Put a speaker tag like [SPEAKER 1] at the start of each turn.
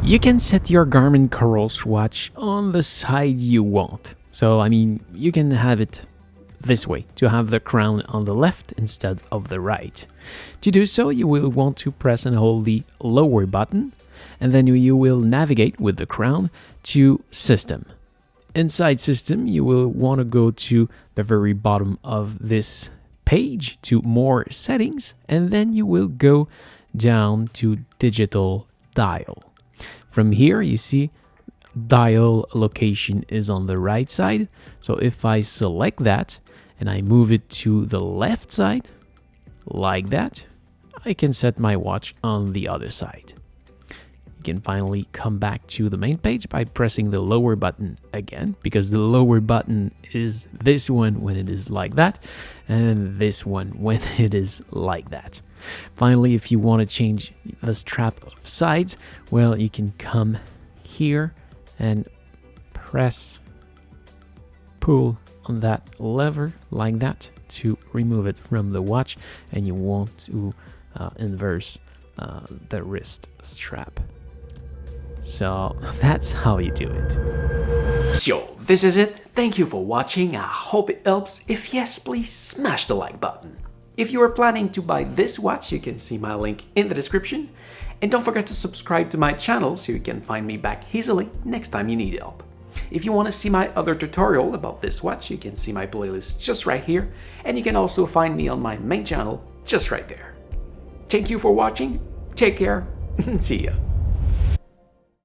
[SPEAKER 1] You can set your Garmin Corors watch on the side you want. So, I mean, you can have it this way, to have the crown on the left instead of the right. To do so, you will want to press and hold the lower button, and then you will navigate with the crown to System. Inside System, you will want to go to the very bottom of this page to More Settings, and then you will go down to Digital Dial. From here, you see dial location is on the right side. So if I select that and I move it to the left side, like that, I can set my watch on the other side. You can finally come back to the main page by pressing the lower button again, because the lower button is this one when it is like that, and this one when it is like that. Finally, if you want to change the strap of sides, well, you can come here and pull on that lever like that to remove it from the watch, and you want to inverse the wrist strap. So that's how you do it. So this is it. Thank you for watching. I hope it helps. If yes, please smash the like button. If you are planning to buy this watch, you can see my link in the description. And don't forget to subscribe to my channel so you can find me back easily next time you need help. If you want to see my other tutorial about this watch, you can see my playlist just right here. And you can also find me on my main channel just right there. Thank you for watching. Take care and see ya.